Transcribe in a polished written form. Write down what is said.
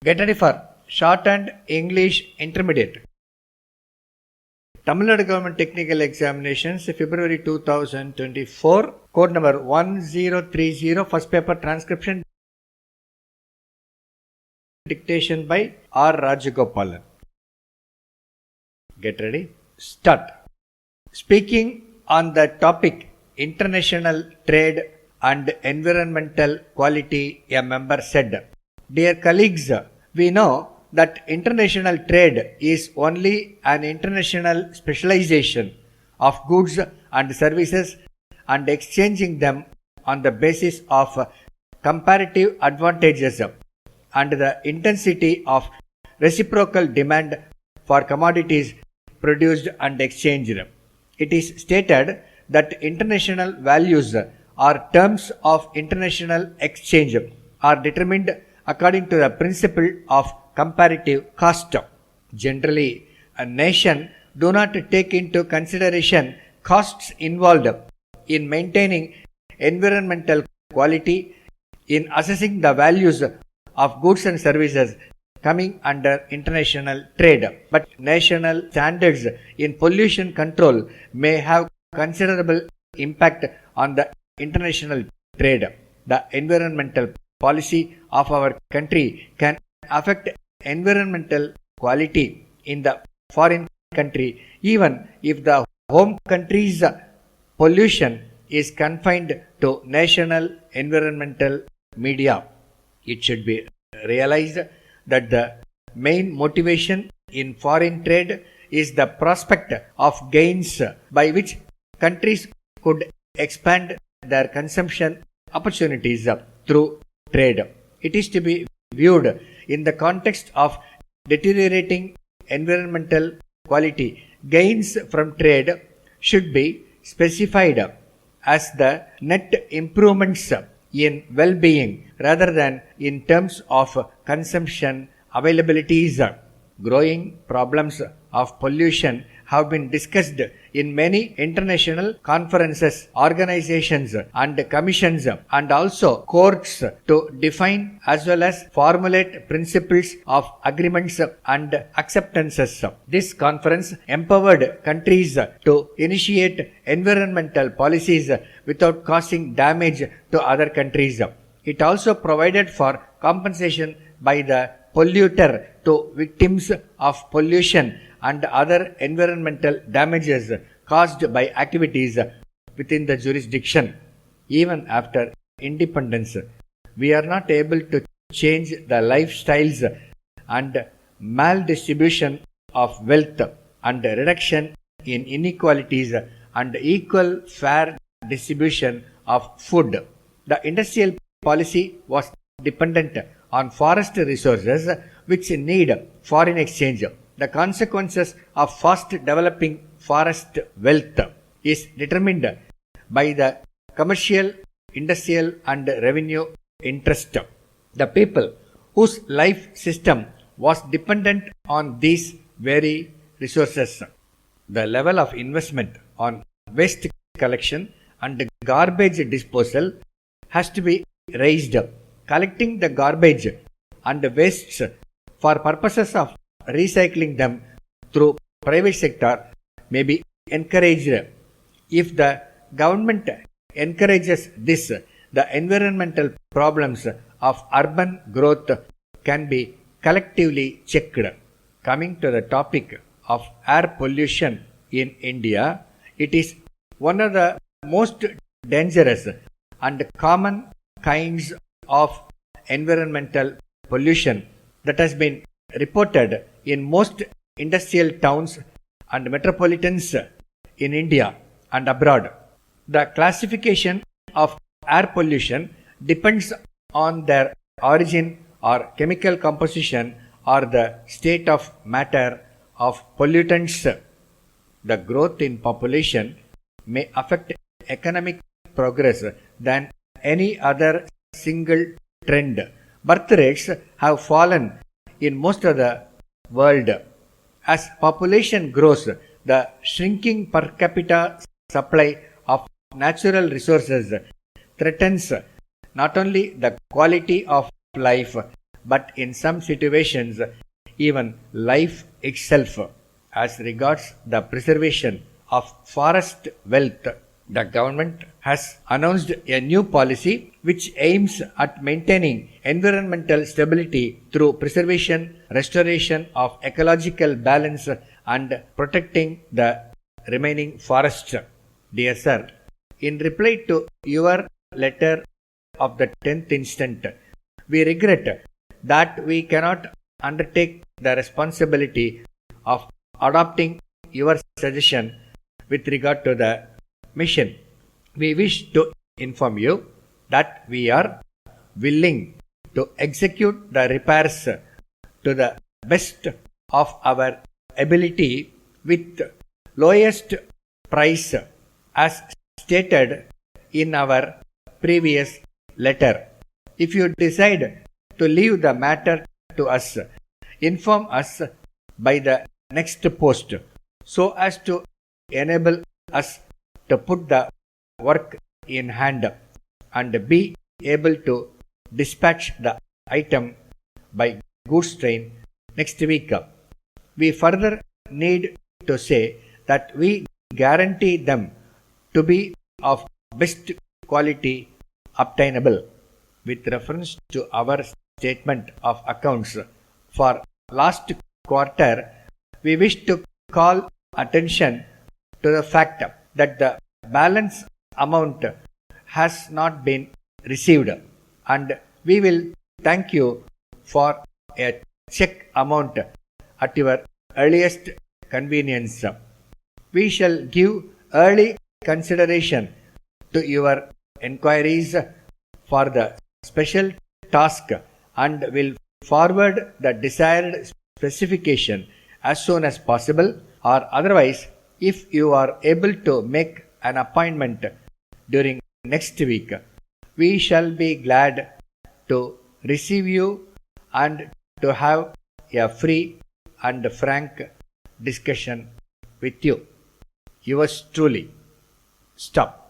Get ready for Shorthand English Intermediate. Tamil Nadu Government Technical Examinations, February 2024, code number 1030, first paper transcription, dictation by R. Rajagopalan. Get ready. Start. Speaking on the topic international trade and environmental quality, a member said, "Dear colleagues, we know that international trade is only an international specialization of goods and services and exchanging them on the basis of comparative advantages and the intensity of reciprocal demand for commodities produced and exchanged. It is stated that international values or terms of international exchange are determined according to the principle of comparative cost. Generally, a nation do not take into consideration costs involved in maintaining environmental quality in assessing the values of goods and services coming under international trade. But national standards in pollution control may have considerable impact on the international trade. The environmental policy of our country can affect environmental quality in the foreign country even if the home country's pollution is confined to national environmental media. It should be realized that the main motivation in foreign trade is the prospect of gains by which countries could expand their consumption opportunities through trade. It is to be viewed in the context of deteriorating environmental quality. Gains from trade should be specified as the net improvements in well-being rather than in terms of consumption availabilities. Growing problems of pollution have been discussed in many international conferences, organizations and commissions and also courts to define as well as formulate principles of agreements and acceptances. This conference empowered countries to initiate environmental policies without causing damage to other countries. It also provided for compensation by the polluter to victims of pollution and other environmental damages caused by activities within the jurisdiction. Even after independence, we are not able to change the lifestyles and maldistribution of wealth and reduction in inequalities and equal fair distribution of food. The industrial policy was dependent on forest resources which need foreign exchange. The consequences of fast developing forest wealth is determined by the commercial, industrial and revenue interest. The people whose life system was dependent on these very resources. The level of investment on waste collection and garbage disposal has to be raised. Collecting the garbage and wastes for purposes of recycling them through private sector may be encouraged. If the government encourages this, the environmental problems of urban growth can be collectively checked. Coming to the topic of air pollution in India, it is one of the most dangerous and common kinds of environmental pollution that has been reported in most industrial towns and metropolitans in India and abroad. The classification of air pollution depends on their origin or chemical composition or the state of matter of pollutants. The growth in population may affect economic progress than any other single trend. Birth rates have fallen in most of the world. As population grows, the shrinking per capita supply of natural resources threatens not only the quality of life but in some situations, even life itself. As regards the preservation of forest wealth, the government has announced a new policy which aims at maintaining environmental stability through preservation, restoration of ecological balance, and protecting the remaining forests. Dear sir, in reply to your letter of the 10th instant, we regret that we cannot undertake the responsibility of adopting your suggestion with regard to the mission. We wish to inform you that we are willing to execute the repairs to the best of our ability with lowest price as stated in our previous letter. If you decide to leave the matter to us, inform us by the next post so as to enable us to put the work in hand and be able to dispatch the item by goods train next week. We further need to say that we guarantee them to be of best quality obtainable. With reference to our statement of accounts for last quarter, we wish to call attention to the fact that the balance amount has not been received, and we will thank you for a check amount at your earliest convenience. We shall give early consideration to your enquiries for the special task and will forward the desired specification as soon as possible, or otherwise, if you are able to make an appointment during next week, we shall be glad to receive you and to have a free and frank discussion with you. Yours truly. Stop.